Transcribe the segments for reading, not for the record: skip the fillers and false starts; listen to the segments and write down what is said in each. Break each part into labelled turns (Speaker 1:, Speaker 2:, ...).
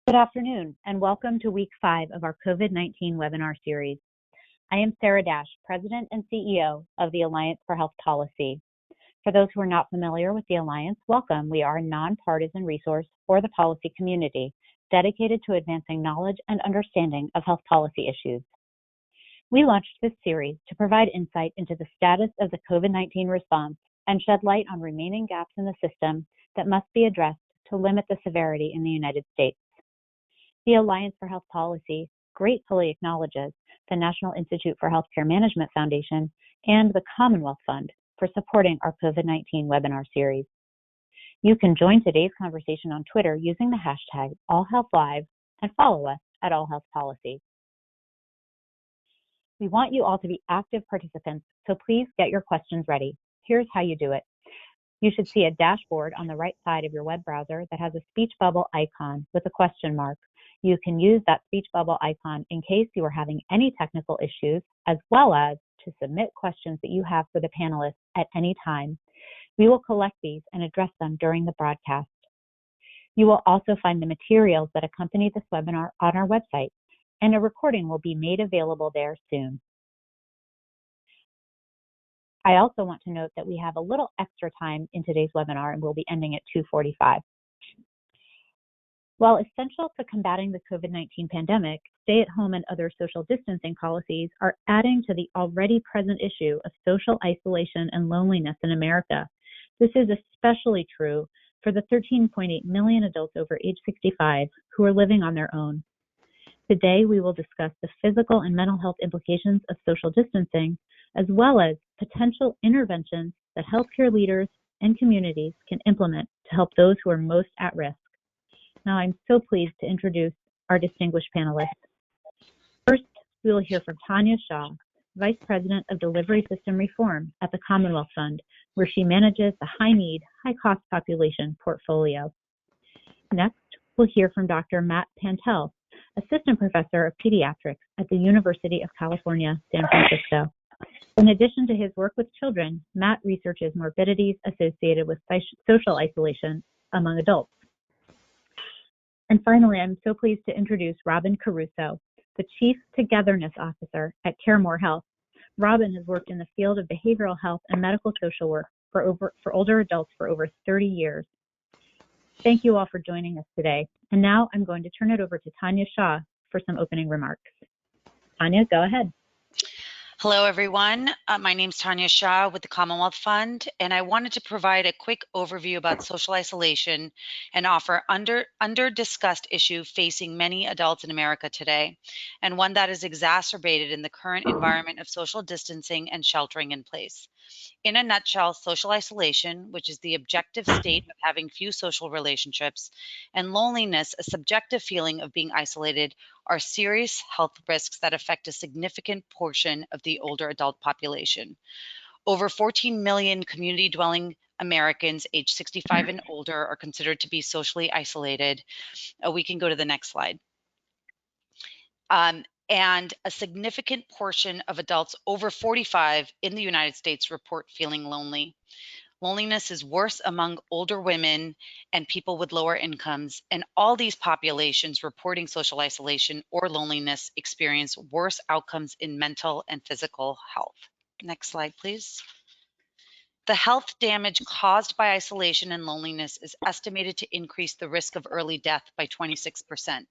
Speaker 1: Good afternoon, and welcome to week 5 of our COVID-19 webinar series. I am Sarah Dash, President and CEO of the Alliance for Health Policy. For those who are not familiar with the Alliance, welcome. We are a nonpartisan resource for the policy community, dedicated to advancing knowledge and understanding of health policy issues. We launched this series to provide insight into the status of the COVID-19 response and shed light on remaining gaps in the system that must be addressed to limit the severity in the United States. The Alliance for Health Policy gratefully acknowledges the National Institute for Healthcare Management Foundation and the Commonwealth Fund for supporting our COVID-19 webinar series. You can join today's conversation on Twitter using the hashtag AllHealthLive and follow us at AllHealthPolicy. We want you all to be active participants, so please get your questions ready. Here's how you do it. You should see a dashboard on the right side of your web browser that has a speech bubble icon with a question mark. You can use that speech bubble icon in case you are having any technical issues, as well as to submit questions that you have for the panelists at any time. We will collect these and address them during the broadcast. You will also find the materials that accompany this webinar on our website, and a recording will be made available there soon. I also want to note that we have a little extra time in today's webinar, and we'll be ending at 2:45. While essential to combating the COVID-19 pandemic, stay-at-home and other social distancing policies are adding to the already present issue of social isolation and loneliness in America. This is especially true for the 13.8 million adults over age 65 who are living on their own. Today, we will discuss the physical and mental health implications of social distancing, as well as potential interventions that healthcare leaders and communities can implement to help those who are most at risk. Now, I'm so pleased to introduce our distinguished panelists. First, we will hear from Tanya Shah, Vice President of Delivery System Reform at the Commonwealth Fund, where she manages the high-need, high-cost population portfolio. Next, we'll hear from Dr. Matt Pantell, Assistant Professor of Pediatrics at the University of California, San Francisco. In addition to his work with children, Matt researches morbidities associated with social isolation among adults. And finally, I'm so pleased to introduce Robin Caruso, the Chief Togetherness Officer at CareMore Health. Robin has worked in the field of behavioral health and medical social work for older adults for over 30 years. Thank you all for joining us today. And now I'm going to turn it over to Tanya Shah for some opening remarks. Tanya, go ahead.
Speaker 2: Hello, everyone. My name is Tanya Shah with the Commonwealth Fund, and I wanted to provide a quick overview about social isolation and offer under-discussed issue facing many adults in America today, and one that is exacerbated in the current environment of social distancing and sheltering in place. In a nutshell, social isolation, which is the objective state of having few social relationships, and loneliness, a subjective feeling of being isolated, are serious health risks that affect a significant portion of the older adult population. Over 14 million community-dwelling Americans aged 65 and older are considered to be socially isolated. We can go to the next slide. And a significant portion of adults over 45 in the United States report feeling lonely. Loneliness is worse among older women and people with lower incomes, and all these populations reporting social isolation or loneliness experience worse outcomes in mental and physical health. Next slide, please. The health damage caused by isolation and loneliness is estimated to increase the risk of early death by 26%.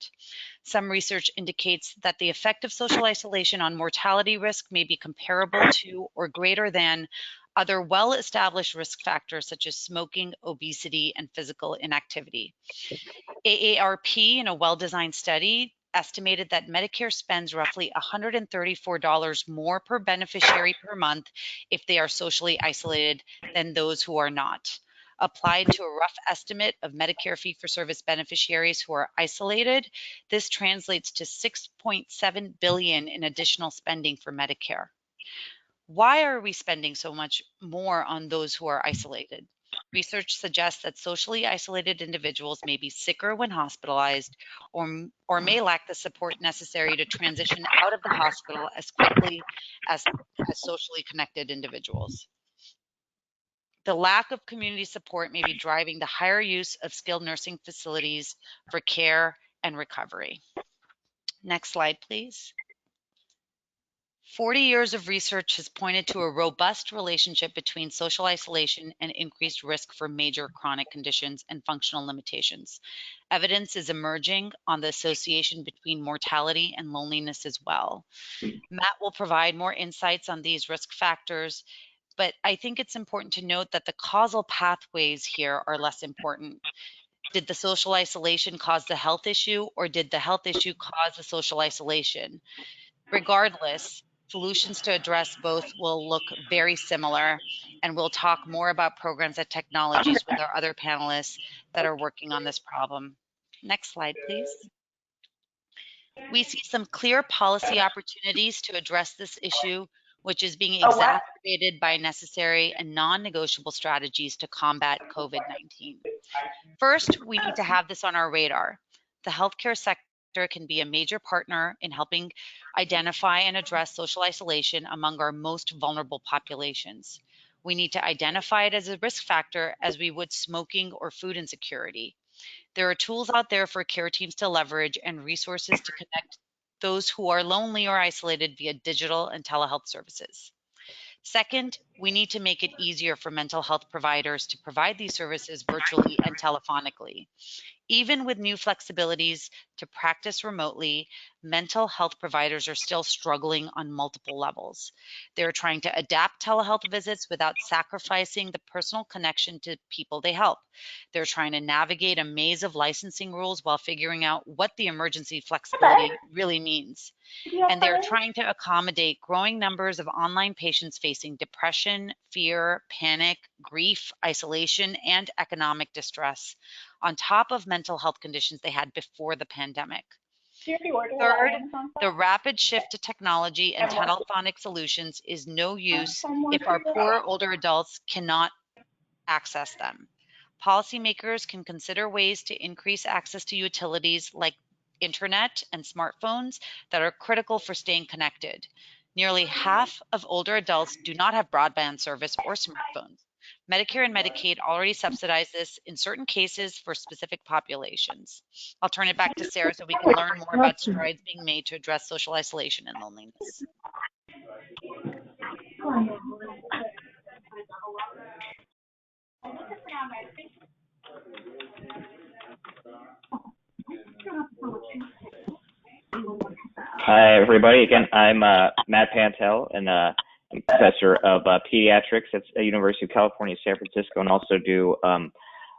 Speaker 2: Some research indicates that the effect of social isolation on mortality risk may be comparable to or greater than other well-established risk factors such as smoking, obesity, and physical inactivity. AARP, in a well-designed study, estimated that Medicare spends roughly $134 more per beneficiary per month if they are socially isolated than those who are not. Applied to a rough estimate of Medicare fee-for-service beneficiaries who are isolated, this translates to $6.7 billion in additional spending for Medicare. Why are we spending so much more on those who are isolated? Research suggests that socially isolated individuals may be sicker when hospitalized or may lack the support necessary to transition out of the hospital as quickly as socially connected individuals. The lack of community support may be driving the higher use of skilled nursing facilities for care and recovery. Next slide, please. 40 years of research has pointed to a robust relationship between social isolation and increased risk for major chronic conditions and functional limitations. Evidence is emerging on the association between mortality and loneliness as well. Matt will provide more insights on these risk factors, but I think it's important to note that the causal pathways here are less important. Did the social isolation cause the health issue, or did the health issue cause the social isolation? Regardless, solutions to address both will look very similar, and we'll talk more about programs and technologies with our other panelists that are working on this problem. Next slide, please. We see some clear policy opportunities to address this issue, which is being exacerbated by necessary and non-negotiable strategies to combat COVID-19. First, we need to have this on our radar. The healthcare sector can be a major partner in helping identify and address social isolation among our most vulnerable populations. We need to identify it as a risk factor as we would smoking or food insecurity. There are tools out there for care teams to leverage and resources to connect those who are lonely or isolated via digital and telehealth services. Second, we need to make it easier for mental health providers to provide these services virtually and telephonically. Even with new flexibilities to practice remotely, mental health providers are still struggling on multiple levels. They're trying to adapt telehealth visits without sacrificing the personal connection to people they help. They're trying to navigate a maze of licensing rules while figuring out what the emergency flexibility really means. And they're trying to accommodate growing numbers of online patients facing depression, fear, panic, grief, isolation, and economic distress, on top of mental health conditions they had before the pandemic. Third, the rapid shift to technology and telephonic solutions is no use if our poor older adults cannot access them. Policymakers can consider ways to increase access to utilities like internet and smartphones that are critical for staying connected. Nearly half of older adults do not have broadband service or smartphones. Medicare and Medicaid already subsidize this in certain cases for specific populations. I'll turn it back to Sarah so we can learn more about strides being made to address social isolation and loneliness.
Speaker 3: Hi, everybody. Again, I'm Matt Pantell, and I'm professor of pediatrics at the University of California, San Francisco, and also do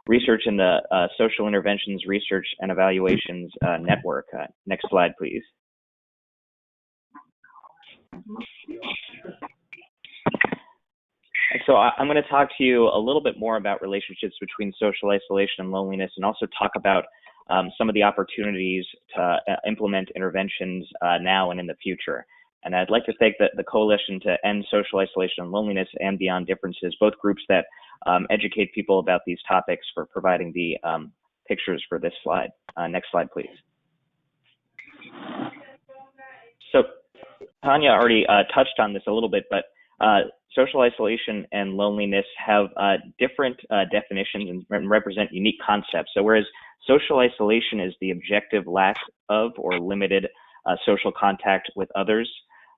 Speaker 3: research in the Social Interventions Research and Evaluations Network. Next slide, please. So I'm going to talk to you a little bit more about relationships between social isolation and loneliness, and also talk about some of the opportunities to implement interventions now and in the future. And I'd like to thank the Coalition to End Social Isolation and Loneliness and Beyond Differences, both groups that educate people about these topics, for providing the pictures for this slide. Next slide, please. So Tanya already touched on this a little bit, but social isolation and loneliness have different definitions and represent unique concepts. So whereas social isolation is the objective lack of or limited social contact with others,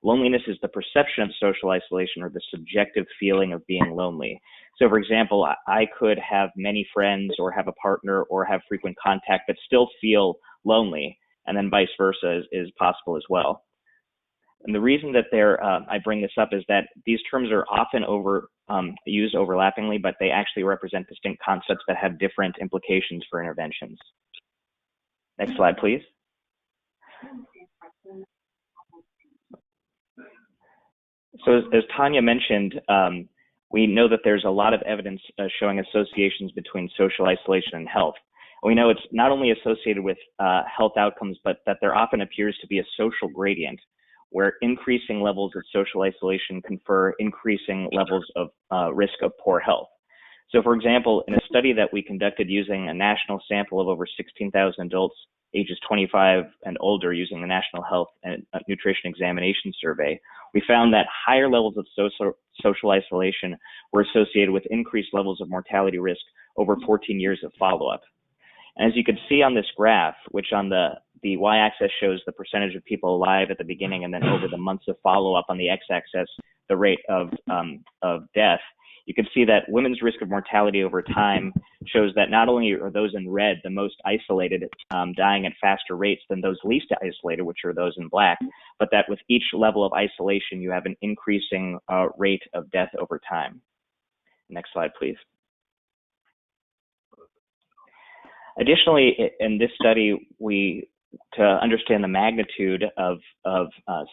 Speaker 3: loneliness is the perception of social isolation, or the subjective feeling of being lonely. So for example, I could have many friends or have a partner or have frequent contact but still feel lonely, and then vice versa is possible as well. And the reason that I bring this up is that these terms are often used overlappingly, but they actually represent distinct concepts that have different implications for interventions. Next slide, please. So as Tanya mentioned, we know that there's a lot of evidence showing associations between social isolation and health. We know it's not only associated with health outcomes, but that there often appears to be a social gradient, where increasing levels of social isolation confer increasing levels of risk of poor health. So for example, in a study that we conducted using a national sample of over 16,000 adults ages 25 and older using the National Health and Nutrition Examination Survey, we found that higher levels of social isolation were associated with increased levels of mortality risk over 14 years of follow-up. And as you can see on this graph, which on the the y-axis shows the percentage of people alive at the beginning, and then over the months of follow-up on the x-axis, the rate of death. You can see that women's risk of mortality over time shows that not only are those in red the most isolated, dying at faster rates than those least isolated, which are those in black, but that with each level of isolation, you have an increasing rate of death over time. Next slide, please. Additionally, in this study, to understand the magnitude of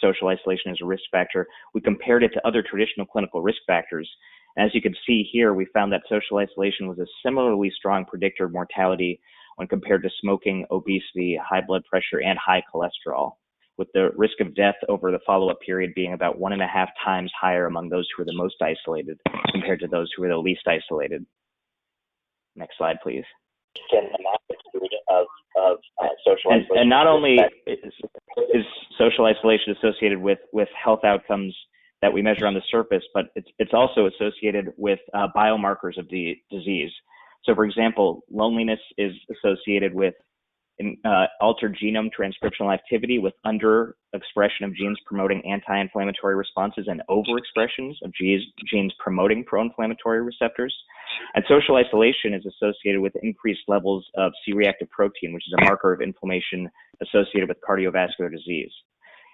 Speaker 3: social isolation as a risk factor, we compared it to other traditional clinical risk factors. As you can see here, we found that social isolation was a similarly strong predictor of mortality when compared to smoking, obesity, high blood pressure, and high cholesterol, with the risk of death over the follow-up period being about 1.5 times higher among those who were the most isolated compared to those who were the least isolated. Next slide, please. The magnitude of social isolation. And not only is social isolation associated with health outcomes that we measure on the surface, but it's also associated with biomarkers of the disease. So, for example, loneliness is associated with altered genome transcriptional activity, with underexpression of genes promoting anti-inflammatory responses and overexpressions of genes promoting pro-inflammatory receptors. And social isolation is associated with increased levels of C-reactive protein, which is a marker of inflammation associated with cardiovascular disease.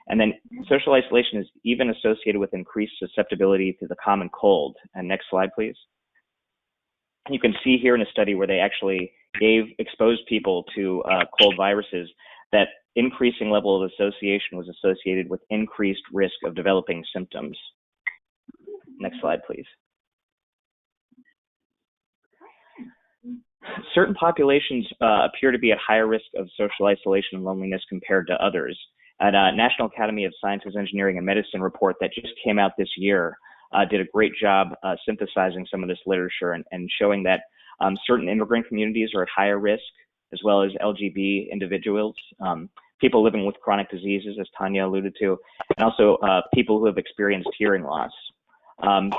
Speaker 3: And then social isolation is even associated with increased susceptibility to the common cold. And next slide, please. You can see here in a study where they actually exposed people to cold viruses that increasing level of association was associated with increased risk of developing symptoms. Next slide, please. Certain populations appear to be at higher risk of social isolation and loneliness compared to others. A National Academy of Sciences, Engineering, and Medicine report that just came out this year did a great job synthesizing some of this literature and showing that certain immigrant communities are at higher risk, as well as LGBT individuals, people living with chronic diseases, as Tanya alluded to, and also people who have experienced hearing loss.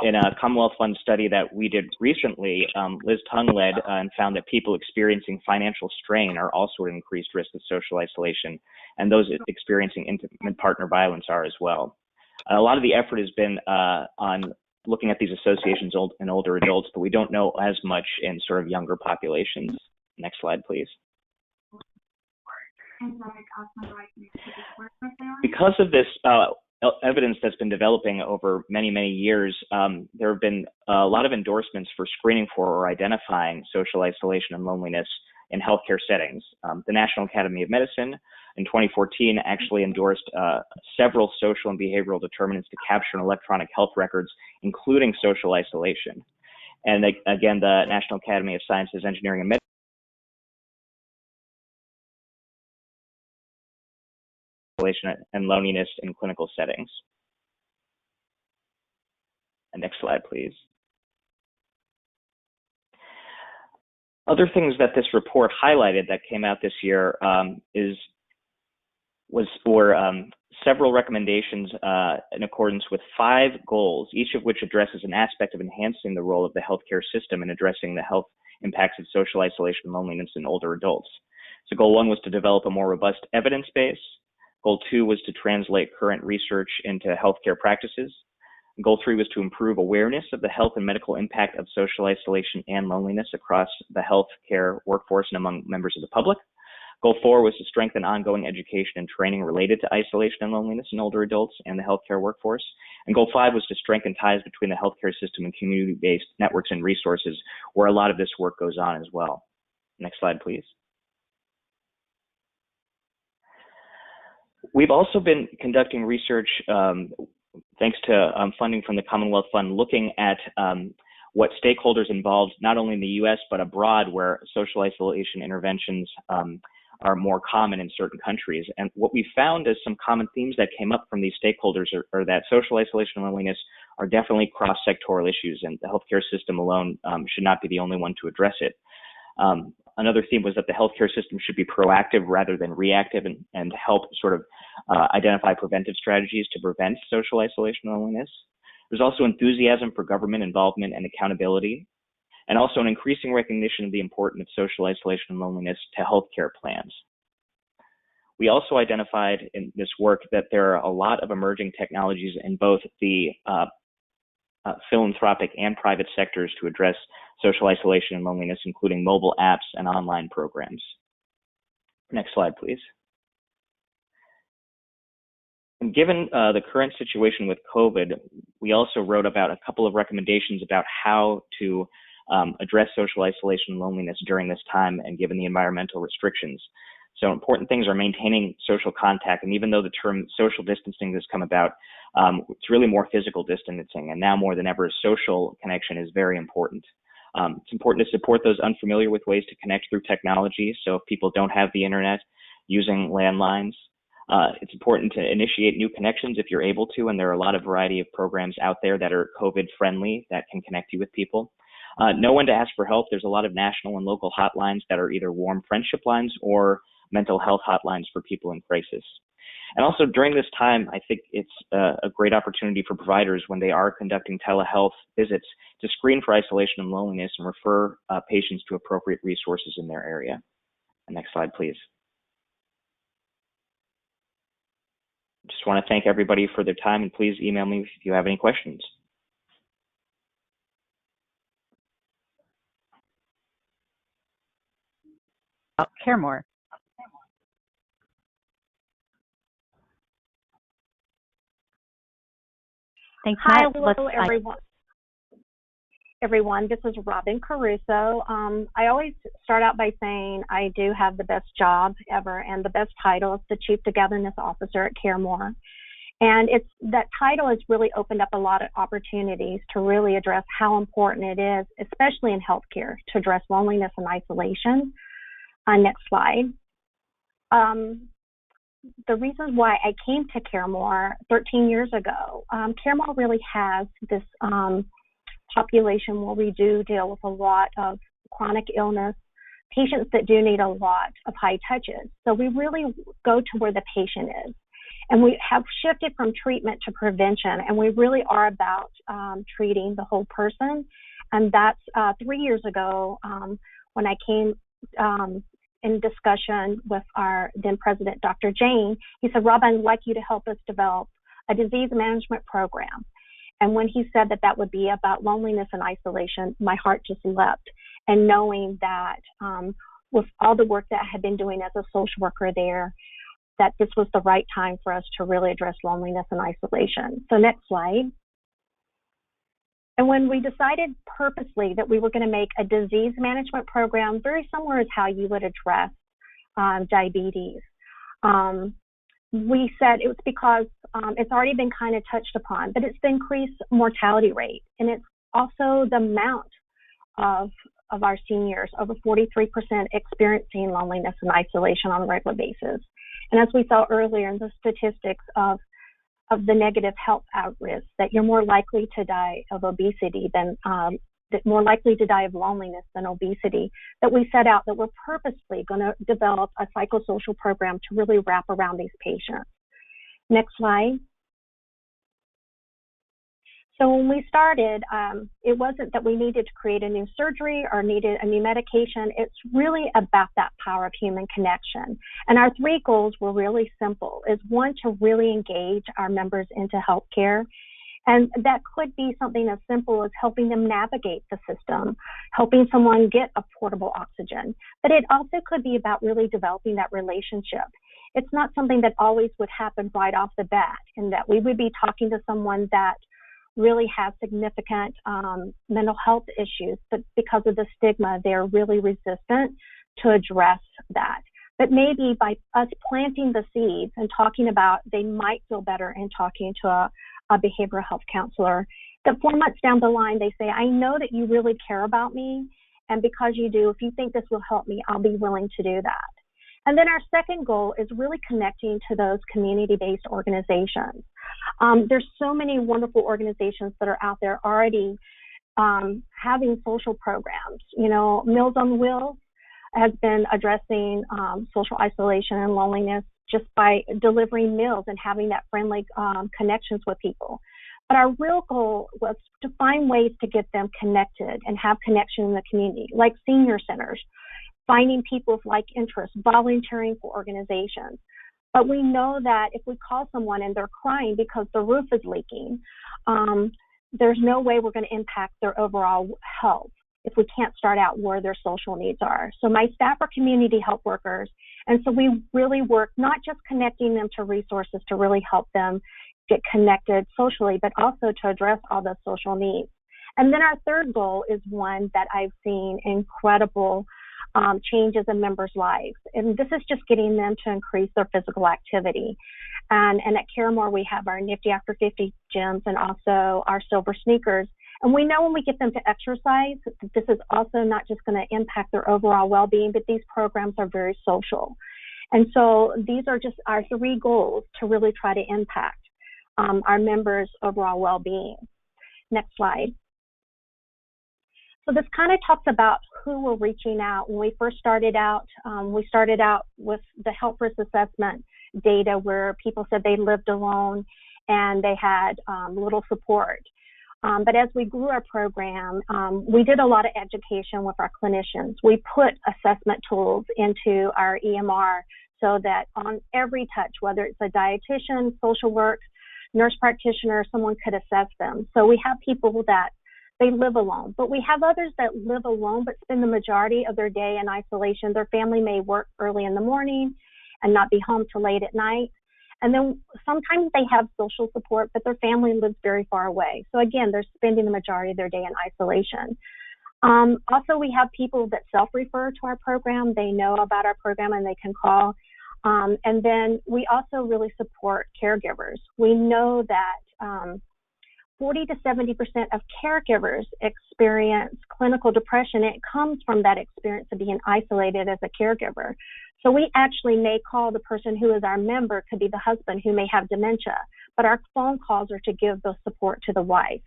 Speaker 3: In a Commonwealth Fund study that we did recently, Liz Tung led and found that people experiencing financial strain are also at increased risk of social isolation, and those experiencing intimate partner violence are as well. A lot of the effort has been on looking at these associations in older adults, but we don't know as much in sort of younger populations. Next slide, please. Because of this evidence that's been developing over many, many years, there have been a lot of endorsements for screening for or identifying social isolation and loneliness in healthcare settings. The National Academy of Medicine in 2014 actually endorsed several social and behavioral determinants to capture in electronic health records, including social isolation. And again, the National Academy of Sciences, Engineering, and Medicine and loneliness in clinical settings. And next slide, please. Other things that this report highlighted that came out this year were several recommendations in accordance with 5 goals, each of which addresses an aspect of enhancing the role of the healthcare system in addressing the health impacts of social isolation and loneliness in older adults. So goal 1 was to develop a more robust evidence base. Goal 2 was to translate current research into healthcare practices. Goal 3 was to improve awareness of the health and medical impact of social isolation and loneliness across the healthcare workforce and among members of the public. Goal 4 was to strengthen ongoing education and training related to isolation and loneliness in older adults and the healthcare workforce. And Goal 5 was to strengthen ties between the healthcare system and community-based networks and resources, where a lot of this work goes on as well. Next slide, please. We've also been conducting research, thanks to funding from the Commonwealth Fund, looking at what stakeholders involved, not only in the US, but abroad, where social isolation interventions are more common in certain countries. And what we found is some common themes that came up from these stakeholders are that social isolation and loneliness are definitely cross-sectoral issues, and the healthcare system alone should not be the only one to address it. Another theme was that the healthcare system should be proactive rather than reactive and help sort of identify preventive strategies to prevent social isolation and loneliness. There's also enthusiasm for government involvement and accountability, and also an increasing recognition of the importance of social isolation and loneliness to healthcare plans. We also identified in this work that there are a lot of emerging technologies in both the philanthropic and private sectors to address social isolation and loneliness, including mobile apps and online programs. Next slide, please. And given the current situation with COVID, we also wrote about a couple of recommendations about how to address social isolation and loneliness during this time and given the environmental restrictions. So important things are maintaining social contact, and even though the term social distancing has come about, it's really more physical distancing, and now more than ever, social connection is very important. It's important to support those unfamiliar with ways to connect through technology, so if people don't have the internet, using landlines. It's important to initiate new connections if you're able to, and there are a lot of variety of programs out there that are COVID-friendly that can connect you with people. Know when to ask for help. There's a lot of national and local hotlines that are either warm friendship lines or mental health hotlines for people in crisis. And also during this time, I think it's a great opportunity for providers when they are conducting telehealth visits to screen for isolation and loneliness and refer patients to appropriate resources in their area. Next slide, please. Just want to thank everybody for their time, and please email me if you have any questions.
Speaker 1: CareMore. Thanks,
Speaker 4: Hi,
Speaker 1: Matt.
Speaker 4: hello, everyone. This is Robin Caruso. I always start out by saying I do have the best job ever, and the best title is the Chief Togetherness Officer at CareMore. And that title has really opened up a lot of opportunities to really address how important it is, especially in healthcare, to address loneliness and isolation. Next slide. The reasons why I came to CareMore 13 years ago, CareMore really has this population where we do deal with a lot of chronic illness, patients that do need a lot of high touches. So we really go to where the patient is. And we have shifted from treatment to prevention, and we really are about treating the whole person. And that's 3 years ago when I came in discussion with our then president, Dr. Jane. He said, Rob, I'd like you to help us develop a disease management program. And when he said that that would be about loneliness and isolation, my heart just leapt. And knowing that with all the work that I had been doing as a social worker there, that this was the right time for us to really address loneliness and isolation. So next slide. And when we decided purposely that we were going to make a disease management program, very similar as how you would address diabetes, we said it was because it's already been kind of touched upon, but it's the increased mortality rate. And it's also the amount of our seniors, over 43% experiencing loneliness and isolation on a regular basis. And as we saw earlier in the statistics of the negative health outrisks, that you're more likely to die of obesity than, more likely to die of loneliness than obesity, that we set out that we're purposely going to develop a psychosocial program to really wrap around these patients. Next slide. So when we started, it wasn't that we needed to create a new surgery or needed a new medication. It's really about that power of human connection. And our three goals were really simple. Is one, to really engage our members into healthcare. And that could be something as simple as helping them navigate the system, helping someone get a portable oxygen. But it also could be about really developing that relationship. It's not something that always would happen right off the bat, in that we would be talking to someone that really have significant mental health issues, but because of the stigma, they're really resistant to address that. But maybe by us planting the seeds and talking about they might feel better in talking to a behavioral health counselor, that 4 months down the line, they say, I know that you really care about me, and because you do, if you think this will help me, I'll be willing to do that. And then our second goal is really connecting to those community-based organizations. There's so many wonderful organizations that are out there already having social programs. You know, Meals on Wheels has been addressing social isolation and loneliness just by delivering meals and having that friendly connections with people. But our real goal was to find ways to get them connected and have connection in the community, like senior centers, finding people with like interests, volunteering for organizations. But we know that if we call someone and they're crying because the roof is leaking, there's no way we're going to impact their overall health if we can't start out where their social needs are. So my staff are community health workers, and so we really work not just connecting them to resources to really help them get connected socially, but also to address all those social needs. And then our third goal is one that I've seen incredible changes in members' lives. And this is just getting them to increase their physical activity. And at CareMore, we have our Nifty After 50 gyms and also our silver sneakers. And we know when we get them to exercise, this is also not just going to impact their overall well-being, but these programs are very social. And so these are just our three goals to really try to impact our members' overall well-being. Next slide. So this kind of talks about who we're reaching out. When we first started out, with the Health Risk Assessment data where people said they lived alone and they had little support. But as we grew our program, we did a lot of education with our clinicians. We put assessment tools into our EMR so that on every touch, whether it's a dietitian, social work, nurse practitioner, someone could assess them. So we have people that they live alone, but we have others that live alone but spend the majority of their day in isolation. Their family may work early in the morning and not be home till late at night. And then sometimes they have social support, but their family lives very far away. So again, they're spending the majority of their day in isolation. Also, we have people that self-refer to our program. They know about our program and they can call. And then we also really support caregivers. We know that 40 to 70% of caregivers experience clinical depression. It comes from that experience of being isolated as a caregiver. So we actually may call the person who is our member, could be the husband who may have dementia, but our phone calls are to give the support to the wife.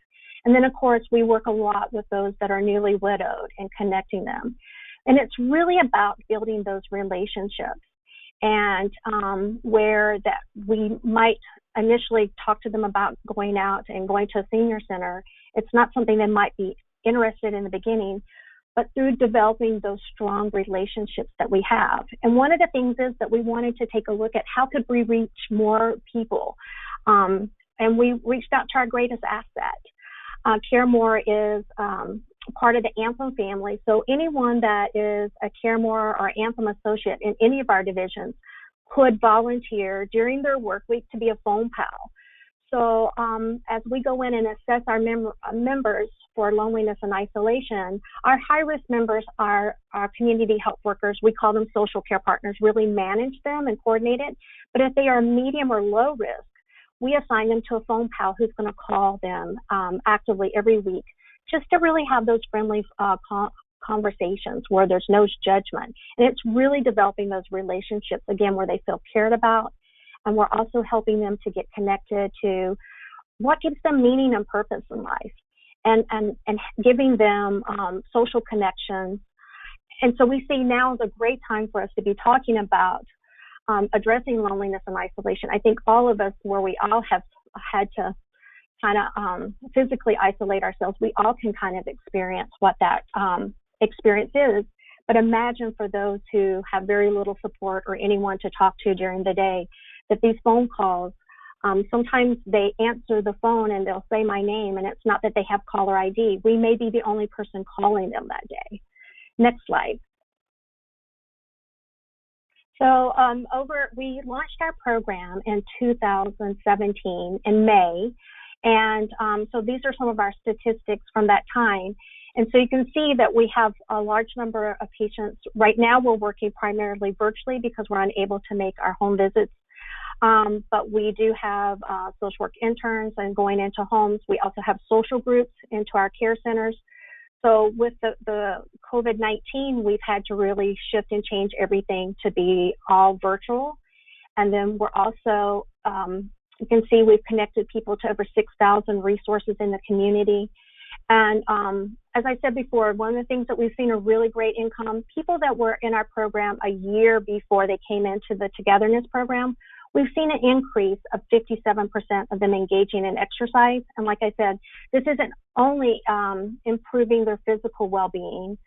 Speaker 4: And then, of course, we work a lot with those that are newly widowed and connecting them. And it's really about building those relationships. And where that we might initially talk to them about going out and going to a senior center, it's not something they might be interested in the beginning, but through developing those strong relationships that we have. And one of the things is that we wanted to take a look at how could we reach more people. And we reached out to our greatest asset. CareMore is part of the Anthem family. So anyone that is a CareMore or Anthem Associate in any of our divisions could volunteer during their work week to be a phone pal. So as we go in and assess our members for loneliness and isolation, our high-risk members are our community health workers. We call them social care partners, really manage them and coordinate it. But if they are medium or low risk, we assign them to a phone pal who's going to call them actively every week, just to really have those friendly conversations where there's no judgment. And it's really developing those relationships, again, where they feel cared about. And we're also helping them to get connected to what gives them meaning and purpose in life, and giving them social connections. And so we see now is a great time for us to be talking about addressing loneliness and isolation. I think all of us, where we all have had to kind of physically isolate ourselves, we all can kind of experience what that experience is. But imagine for those who have very little support or anyone to talk to during the day, that these phone calls, sometimes they answer the phone and they'll say my name, and it's not that they have caller ID. We may be the only person calling them that day. Next slide. So we launched our program in 2017 in May. And so these are some of our statistics from that time. And so you can see that we have a large number of patients. Right now, we're working primarily virtually because we're unable to make our home visits. But we do have social work interns and going into homes. We also have social groups into our care centers. So with the COVID-19, we've had to really shift and change everything to be all virtual. And then we're also, you can see we've connected people to over 6,000 resources in the community. And as I said before, one of the things that we've seen a really great income, people that were in our program a year before they came into the Togetherness program, we've seen an increase of 57% of them engaging in exercise. And like I said, this isn't only improving their physical well-being,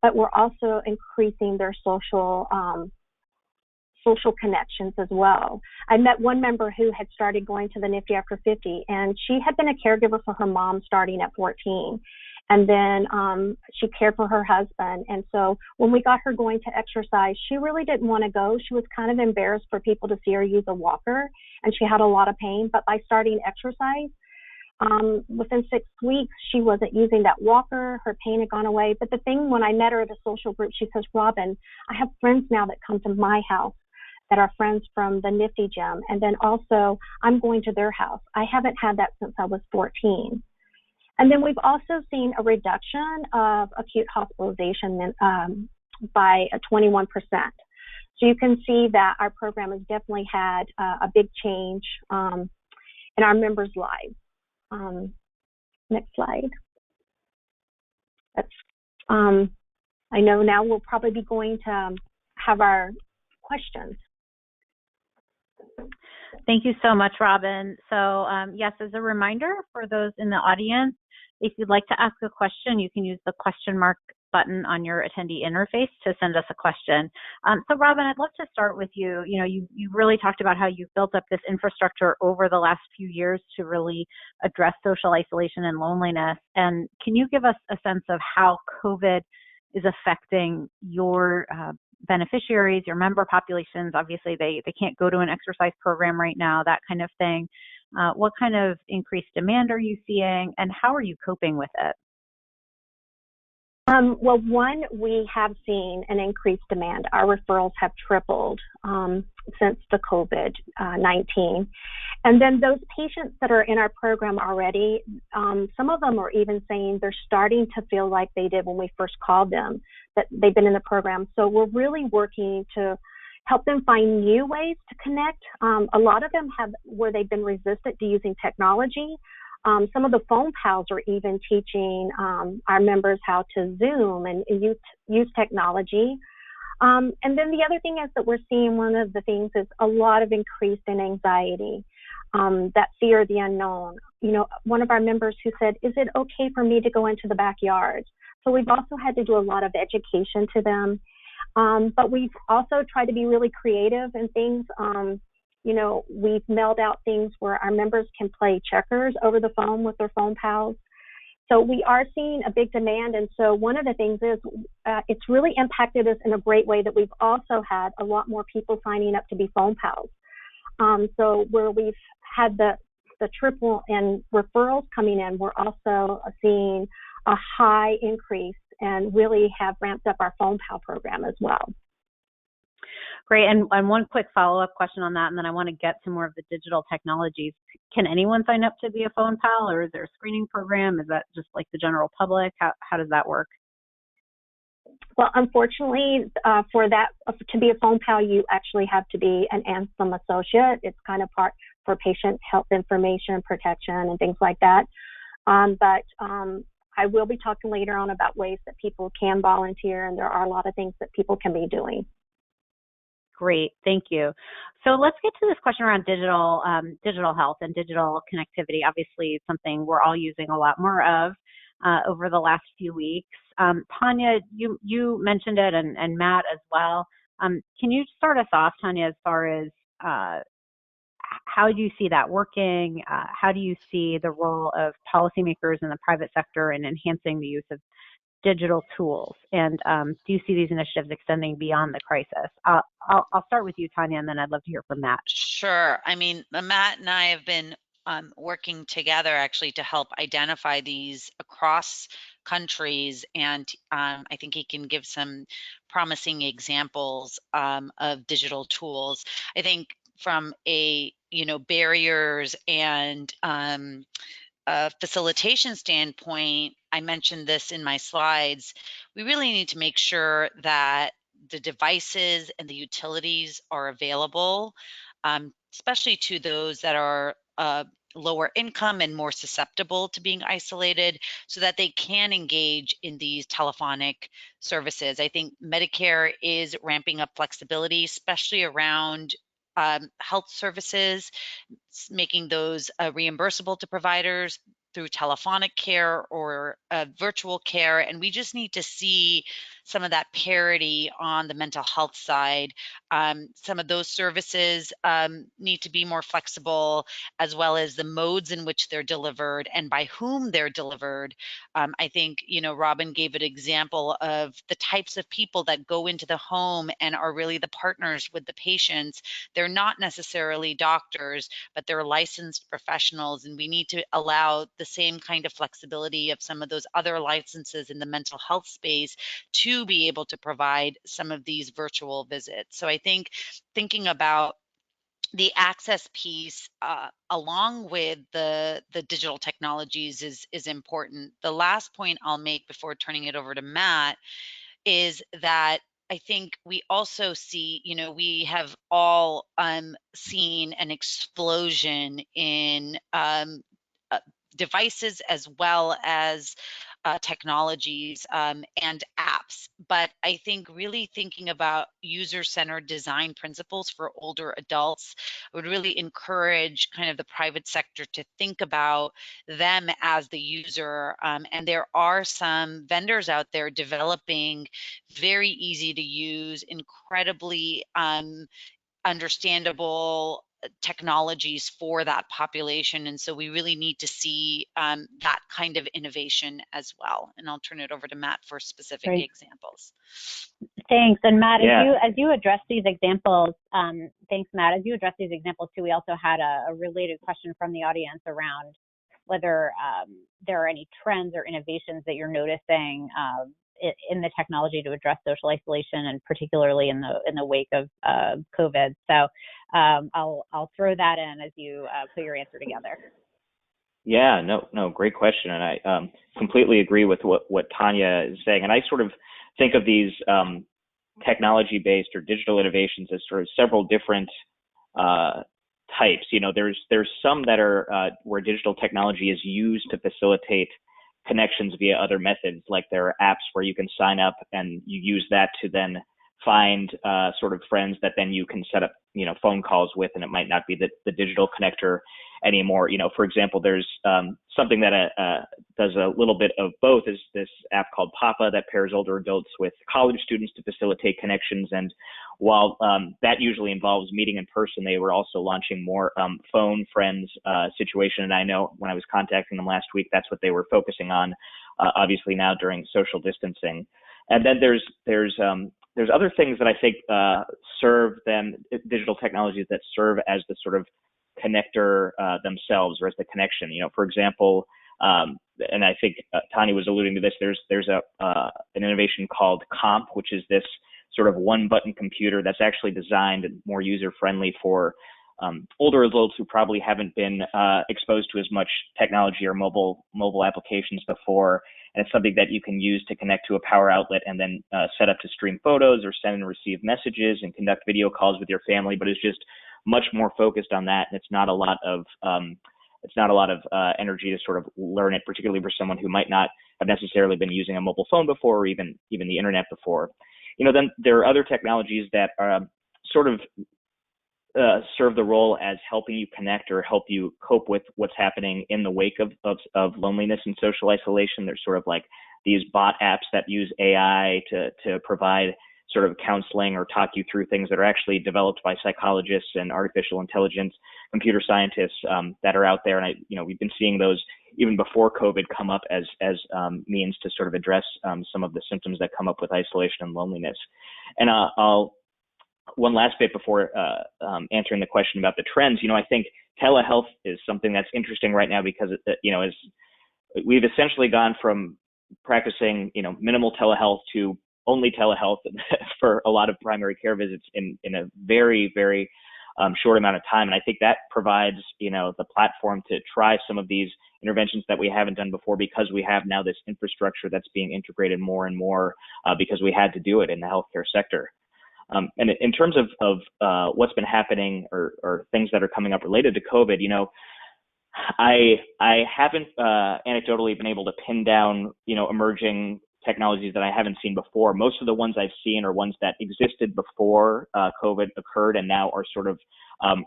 Speaker 4: but we're also increasing their social social connections as well. I met one member who had started going to the NIFTY after 50, and she had been a caregiver for her mom starting at 14. And then she cared for her husband. And so when we got her going to exercise, she really didn't want to go. She was kind of embarrassed for people to see her use a walker, and she had a lot of pain. But by starting exercise, within 6 weeks, she wasn't using that walker. Her pain had gone away. But the thing, when I met her at a social group, she says, Robin, I have friends now that come to my house that are friends from the NIFTY gym. And then also, I'm going to their house. I haven't had that since I was 14. And then we've also seen a reduction of acute hospitalization by 21%. So you can see that our program has definitely had a big change in our members' lives. Next slide. That's, I know now we'll probably be going to have our questions.
Speaker 1: Thank you so much, Robin. So yes, as a reminder for those in the audience, if you'd like to ask a question, you can use the question mark button on your attendee interface to send us a question. So Robin, I'd love to start with you. You know, you really talked about how you've built up this infrastructure over the last few years to really address social isolation and loneliness. And can you give us a sense of how COVID is affecting your beneficiaries, your member populations? Obviously, they can't go to an exercise program right now, that kind of thing. What kind of increased demand are you seeing, and how are you coping with it?
Speaker 4: Well, one, we have seen an increased demand. Our referrals have tripled since the COVID-19. And then those patients that are in our program already, some of them are even saying they're starting to feel like they did when we first called them, that they've been in the program. So we're really working to help them find new ways to connect. A lot of them have where they've been resistant to using technology. Some of the phone pals are even teaching our members how to Zoom and use technology. And then the other thing is that we're seeing, one of the things is a lot of increase in anxiety, that fear of the unknown. You know, one of our members who said, is it okay for me to go into the backyard? So we've also had to do a lot of education to them. But we've also tried to be really creative in things. You know, we've mailed out things where our members can play checkers over the phone with their phone pals. So we are seeing a big demand. And so one of the things is it's really impacted us in a great way that we've also had a lot more people signing up to be phone pals. So where we've had the triple in referrals coming in, we're also seeing a high increase and really have ramped up our phone pal program as well.
Speaker 1: Great. And one quick follow-up question on that, and then I want to get to more of the digital technologies. Can anyone sign up to be a phone pal, or is there a screening program? Is that just like the general public? How does that work?
Speaker 4: Well, unfortunately, for that, to be a phone pal, you actually have to be an Anthem Associate. It's kind of part for patient health information, protection, and things like that. But I will be talking later on about ways that people can volunteer, and there are a lot of things that people can be doing.
Speaker 1: Great, thank you. So let's get to this question around digital health and digital connectivity. Obviously, it's something we're all using a lot more of over the last few weeks. Tanya, you mentioned it, and Matt as well. Can you start us off, Tanya, as far as how do you see that working? How do you see the role of policymakers in the private sector in enhancing the use of digital tools? And do you see these initiatives extending beyond the crisis? I'll start with you, Tanya, and then I'd love to hear from Matt.
Speaker 2: Sure. I mean, Matt and I have been working together actually to help identify these across countries, and I think he can give some promising examples of digital tools. I think from a barriers and facilitation standpoint, I mentioned this in my slides, we really need to make sure that the devices and the utilities are available, especially to those that are lower income and more susceptible to being isolated, so that they can engage in these telephonic services. I think Medicare is ramping up flexibility, especially around health services, making those reimbursable to providers through telephonic care or virtual care. And we just need to see some of that parity on the mental health side. Some of those services need to be more flexible, as well as the modes in which they're delivered and by whom they're delivered. I think, Robin gave an example of the types of people that go into the home and are really the partners with the patients. They're not necessarily doctors, but they're licensed professionals, and we need to allow the same kind of flexibility of some of those other licenses in the mental health space to be able to provide some of these virtual visits. So I think thinking about the access piece along with the digital technologies is important. The last point I'll make before turning it over to Matt is that I think we also see, we have all seen an explosion in devices as well as technologies and apps. But I think really thinking about user-centered design principles for older adults would really encourage kind of the private sector to think about them as the user. And there are some vendors out there developing very easy to use, incredibly understandable technologies for that population. And so we really need to see that kind of innovation as well. And I'll turn it over to Matt for specific examples.
Speaker 1: Thanks. And Matt, as you address these examples, thanks, Matt. As you address these examples too, we also had a related question from the audience around whether there are any trends or innovations that you're noticing in the technology to address social isolation, and particularly in the wake of COVID. So I'll throw that in as you put your answer together.
Speaker 3: Yeah, no, great question, and I completely agree with what Tanya is saying. And I sort of think of these technology-based or digital innovations as sort of several different types. There's some that are where digital technology is used to facilitate connections via other methods, like there are apps where you can sign up and you use that to then find sort of friends that then you can set up, phone calls with, and it might not be the digital connector anymore. For example, there's something that does a little bit of both, is this app called Papa that pairs older adults with college students to facilitate connections. And while that usually involves meeting in person, they were also launching more phone friends situation. And I know when I was contacting them last week, that's what they were focusing on, obviously now during social distancing. And then there's other things that I think serve them, digital technologies that serve as the sort of connector themselves, or as the connection. For example, and I think Tanya was alluding to this, there's an innovation called Comp, which is this sort of one-button computer that's actually designed and more user-friendly for older adults who probably haven't been exposed to as much technology or mobile applications before. And it's something that you can use to connect to a power outlet and then set up to stream photos or send and receive messages and conduct video calls with your family. But it's just much more focused on that, and it's not a lot of energy to sort of learn it, particularly for someone who might not have necessarily been using a mobile phone before, or even the internet before. Then there are other technologies that sort of serve the role as helping you connect or help you cope with what's happening in the wake of loneliness and social isolation. There's sort of like these bot apps that use AI to provide sort of counseling or talk you through things that are actually developed by psychologists and artificial intelligence computer scientists that are out there. And we've been seeing those even before COVID come up as means to sort of address some of the symptoms that come up with isolation and loneliness. And one last bit before answering the question about the trends. I think telehealth is something that's interesting right now because as we've essentially gone from practicing minimal telehealth to only telehealth for a lot of primary care visits in a very, very short amount of time. And I think that provides, the platform to try some of these interventions that we haven't done before, because we have now this infrastructure that's being integrated more and more because we had to do it in the healthcare sector. And in terms of what's been happening or things that are coming up related to COVID, I haven't anecdotally been able to pin down, emerging technologies that I haven't seen before. Most of the ones I've seen are ones that existed before COVID occurred and now are sort of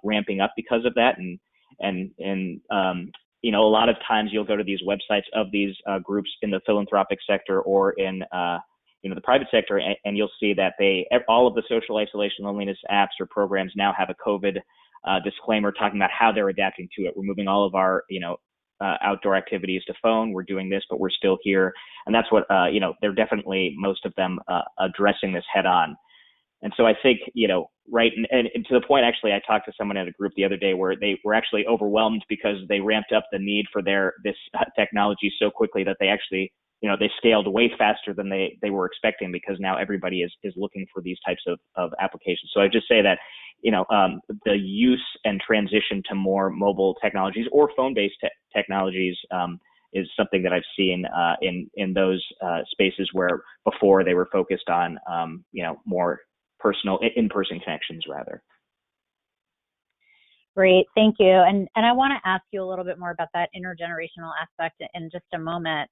Speaker 3: ramping up because of that. And a lot of times you'll go to these websites of these groups in the philanthropic sector or in the private sector, and you'll see that all of the social isolation loneliness apps or programs now have a COVID disclaimer talking about how they're adapting to it. We're moving all of our, outdoor activities to phone. We're doing this, but we're still here. And that's what, they're definitely, most of them, addressing this head on. And so I think, right. And to the point, actually, I talked to someone at a group the other day where they were actually overwhelmed because they ramped up the need for this technology so quickly that they actually, they scaled way faster than they were expecting, because now everybody is looking for these types of applications. So I just say that, the use and transition to more mobile technologies or phone-based technologies is something that I've seen in those spaces where before they were focused on, more personal, in-person connections rather.
Speaker 1: Great, thank you. And I want to ask you a little bit more about that intergenerational aspect in just a moment.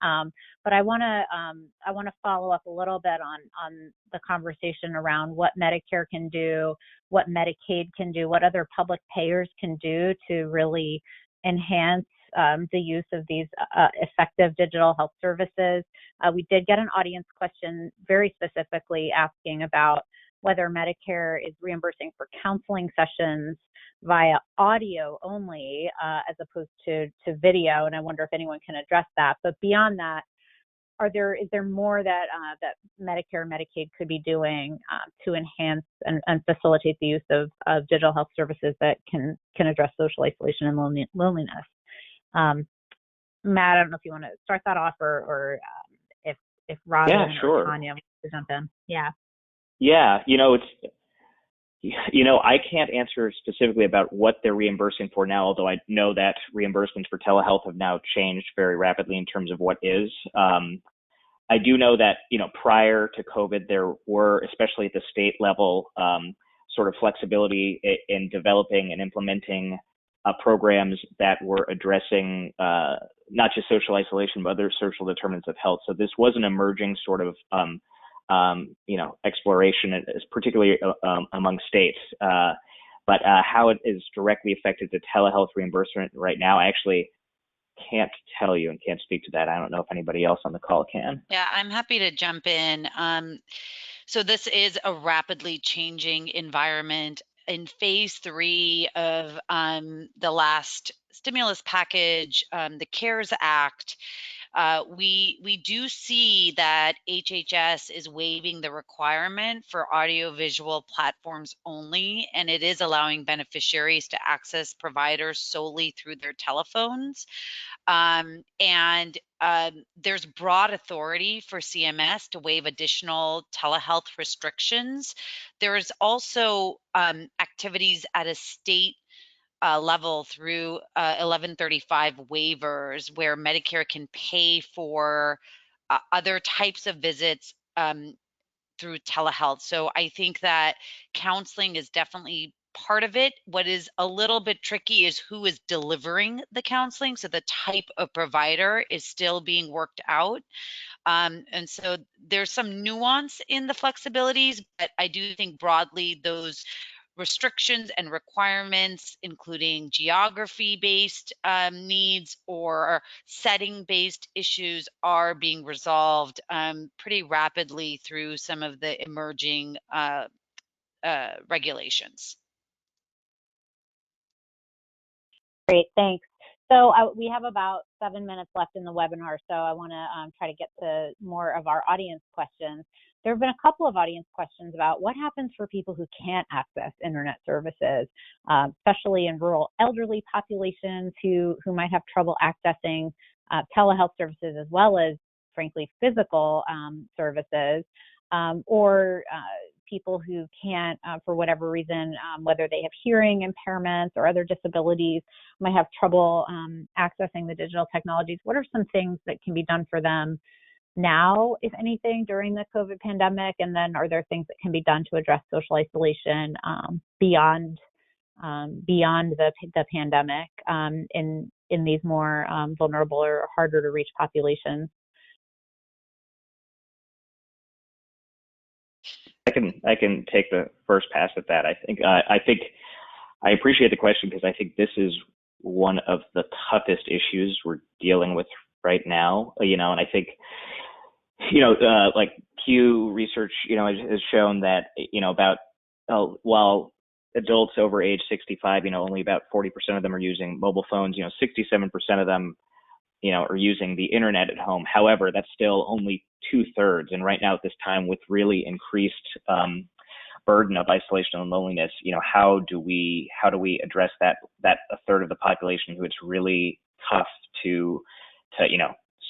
Speaker 1: But I want to follow up a little bit on the conversation around what Medicare can do, what Medicaid can do, what other public payers can do to really enhance the use of these effective digital health services. We did get an audience question very specifically asking about whether Medicare is reimbursing for counseling sessions via audio only as opposed to video, and I wonder if anyone can address that. But beyond that, is there more that that Medicare and Medicaid could be doing to enhance and facilitate the use of digital health services that can address social isolation and loneliness? Matt, I don't know if you want to start that off, or if Robin or Tanya wants to jump in.
Speaker 3: Yeah, I can't answer specifically about what they're reimbursing for now, although I know that reimbursements for telehealth have now changed very rapidly in terms of what is. I do know that, prior to COVID, there were, especially at the state level, sort of flexibility in developing and implementing programs that were addressing not just social isolation, but other social determinants of health. So this was an emerging sort of exploration, particularly among states. But how it is directly affected the telehealth reimbursement right now, I actually can't tell you and can't speak to that. I don't know if anybody else on the call can.
Speaker 2: Yeah, I'm happy to jump in. So this is a rapidly changing environment. In phase 3 of the last stimulus package, the CARES Act, we do see that HHS is waiving the requirement for audiovisual platforms only, and it is allowing beneficiaries to access providers solely through their telephones. There's broad authority for CMS to waive additional telehealth restrictions. There's also activities at a state level through 1135 waivers where Medicare can pay for other types of visits through telehealth. So I think that counseling is definitely part of it. What is a little bit tricky is who is delivering the counseling. So the type of provider is still being worked out. And so there's some nuance in the flexibilities, but I do think broadly those restrictions and requirements, including geography-based needs or setting-based issues, are being resolved pretty rapidly through some of the emerging regulations.
Speaker 1: Great, thanks. So we have about 7 minutes left in the webinar, so I want to try to get to more of our audience questions. There have been a couple of audience questions about what happens for people who can't access internet services, especially in rural elderly populations who might have trouble accessing telehealth services as well as, frankly, physical services, or people who can't, for whatever reason, whether they have hearing impairments or other disabilities, might have trouble accessing the digital technologies. What are some things that can be done for them now, if anything, during the COVID pandemic? And then are there things that can be done to address social isolation beyond the pandemic in these more vulnerable or harder to reach populations?
Speaker 3: I can take the first pass at that. I think I appreciate the question, because I think this is one of the toughest issues we're dealing with right now. And I think like Pew Research, has shown that, about, while adults over age 65, only about 40% of them are using mobile phones, 67% of them, are using the internet at home. However, that's still only 2/3. And right now at this time, with really increased burden of isolation and loneliness, how do we address that a third of the population who it's really tough to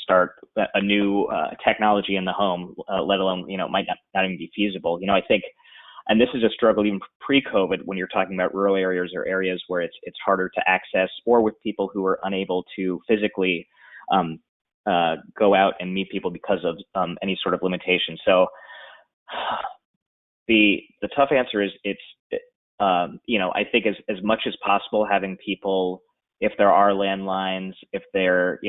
Speaker 3: start a new technology in the home, let alone, might not even be feasible. I think, and this is a struggle even pre-COVID when you're talking about rural areas or areas where it's harder to access, or with people who are unable to physically go out and meet people because of any sort of limitation. So the tough answer is I think as much as possible, having people, if there are landlines, if there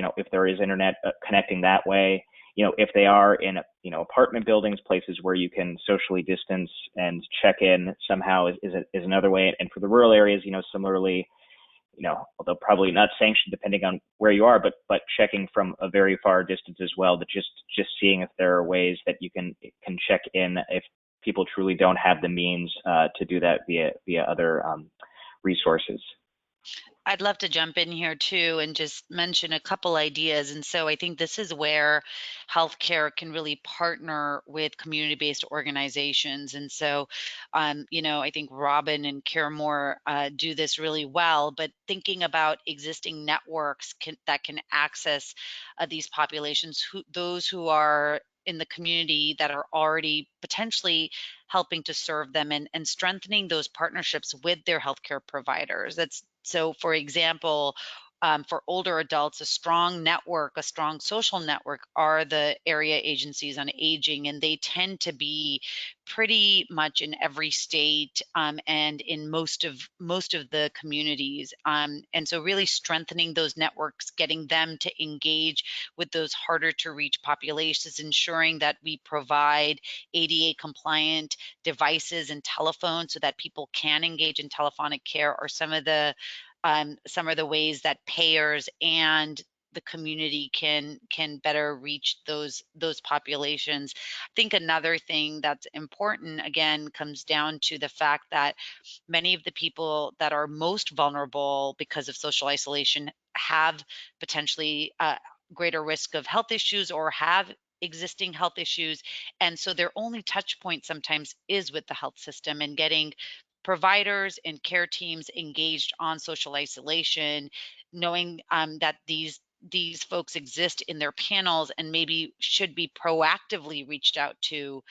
Speaker 3: is internet connecting that way, if they are in apartment buildings, places where you can socially distance and check in somehow is another way. And for the rural areas, similarly, although probably not sanctioned depending on where you are, but checking from a very far distance as well, but just seeing if there are ways that you can check in if people truly don't have the means to do that via other resources.
Speaker 2: I'd love to jump in here too and just mention a couple ideas. And so I think this is where healthcare can really partner with community-based organizations. And so, I think Robin and CareMore do this really well, but thinking about existing networks that can access these populations, those who are in the community that are already potentially helping to serve them, and strengthening those partnerships with their healthcare providers. So, for example, for older adults, a strong social network are the area agencies on aging, and they tend to be pretty much in every state and in most of the communities. And so really strengthening those networks, getting them to engage with those harder to reach populations, ensuring that we provide ADA compliant devices and telephones so that people can engage in telephonic care, are some of the ways that payers and the community can better reach those populations. I think another thing that's important, again, comes down to the fact that many of the people that are most vulnerable because of social isolation have potentially greater risk of health issues or have existing health issues. And so their only touch point sometimes is with the health system, and getting providers and care teams engaged on social isolation, knowing that these folks exist in their panels and maybe should be proactively reached out to,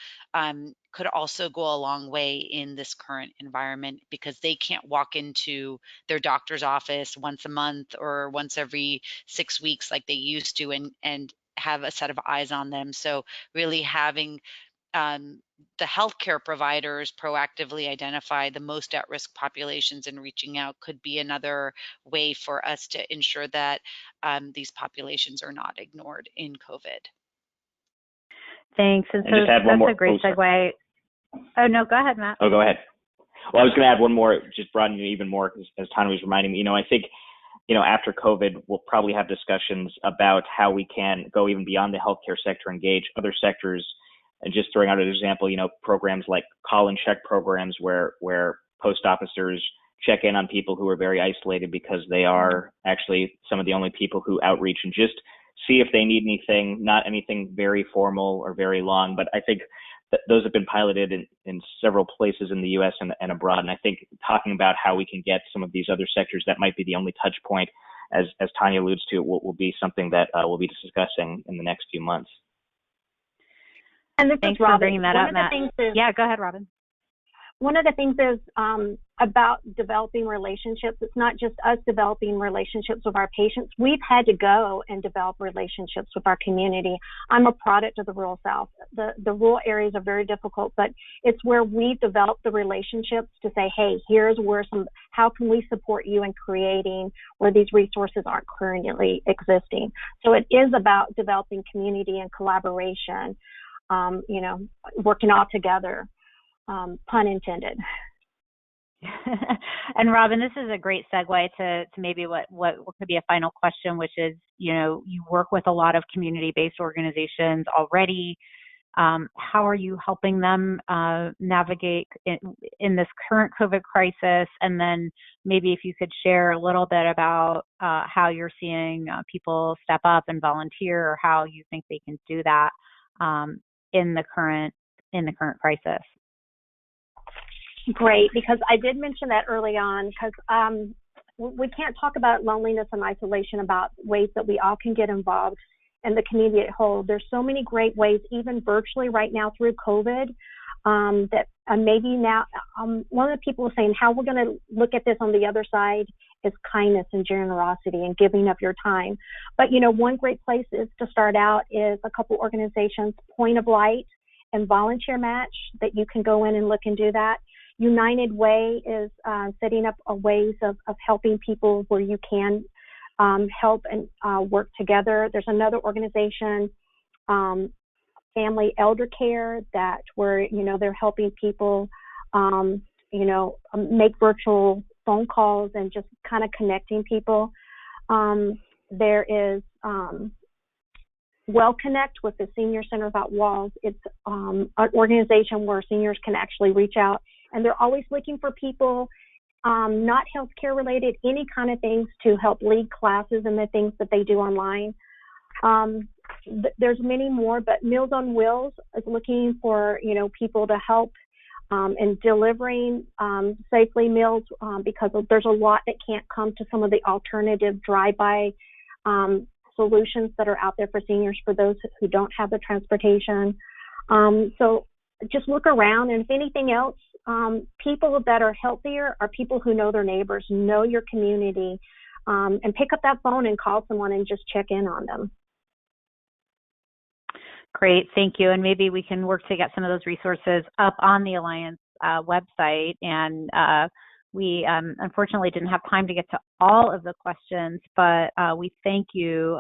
Speaker 2: could also go a long way in this current environment, because they can't walk into their doctor's office once a month or once every 6 weeks like they used to and have a set of eyes on them. So really having the healthcare providers proactively identify the most at-risk populations and reaching out could be another way for us to ensure that these populations are not ignored in COVID.
Speaker 1: Thanks. And so that's a great segue. Oh, no, go ahead, Matt.
Speaker 3: Oh, go ahead. Well, I was going to add one more, just broaden it even more, as Tanya was reminding me. I think, after COVID, we'll probably have discussions about how we can go even beyond the healthcare sector, engage other sectors. And just throwing out an example, programs like call and check programs where post officers check in on people who are very isolated because they are actually some of the only people who outreach, and just see if they need anything, not anything very formal or very long. But I think that those have been piloted in several places in the U.S. and abroad. And I think talking about how we can get some of these other sectors that might be the only touch point, as Tanya alludes to, will be something that we'll be discussing in the next few months.
Speaker 4: And this
Speaker 1: Thanks
Speaker 4: is Robin.
Speaker 1: for bringing that up, Matt. Yeah, go ahead, Robin.
Speaker 4: One of the things is about developing relationships. It's not just us developing relationships with our patients. We've had to go and develop relationships with our community. I'm a product of the rural South. The rural areas are very difficult, but it's where we've developed the relationships to say, hey, here's where how can we support you in creating where these resources aren't currently existing. So it is about developing community and collaboration, working all together. Pun intended.
Speaker 1: And Robin, this is a great segue to maybe what could be a final question, which is, you work with a lot of community-based organizations already. How are you helping them navigate in this current COVID crisis? And then maybe if you could share a little bit about how you're seeing people step up and volunteer, or how you think they can do that in the current crisis.
Speaker 4: Great, because I did mention that early on, because we can't talk about loneliness and isolation about ways that we all can get involved in the community at whole. There's so many great ways, even virtually right now through COVID, that maybe now, one of the people was saying how we're going to look at this on the other side is kindness and generosity and giving up your time. But, one great place is to start out is a couple organizations, Point of Light and Volunteer Match, that you can go in and look and do that. United Way is setting up ways of helping people where you can help and work together. There's another organization, Family Elder Care, where they're helping people make virtual phone calls and just kind of connecting people. There is Well Connect with the Senior Center Without Walls. It's an organization where seniors can actually reach out, and they're always looking for people, not healthcare related, any kind of things to help lead classes and the things that they do online. There's many more, but Meals on Wheels is looking for, people to help in delivering safely meals, because there's a lot that can't come to some of the alternative drive-by solutions that are out there for seniors, for those who don't have the transportation. So just look around, and if anything else, people that are healthier are people who know their neighbors, know your community, and pick up that phone and call someone and just check in on them.
Speaker 1: Great, thank you. And maybe we can work to get some of those resources up on the Alliance website. And we unfortunately didn't have time to get to all of the questions, but we thank you,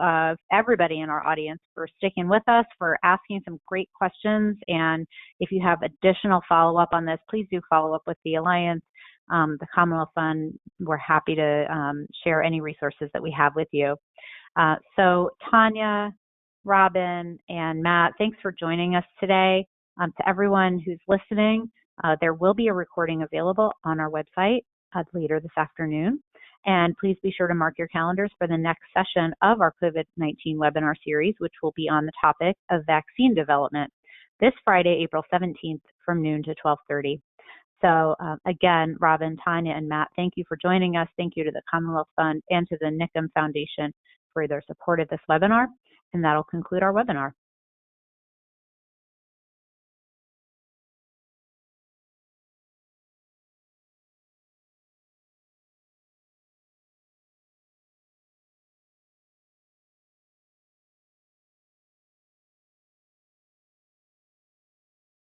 Speaker 1: everybody in our audience, for sticking with us, for asking some great questions. And if you have additional follow-up on this, please do follow up with the Alliance, the Commonwealth Fund. We're happy to share any resources that we have with you. So Tanya, Robin, and Matt, thanks for joining us today. To everyone who's listening, there will be a recording available on our website later this afternoon. And please be sure to mark your calendars for the next session of our COVID-19 webinar series, which will be on the topic of vaccine development this Friday, April 17th from noon to 12:30. So again, Robin, Tanya, and Matt, thank you for joining us. Thank you to the Commonwealth Fund and to the NICM Foundation for their support of this webinar. And that'll conclude our webinar.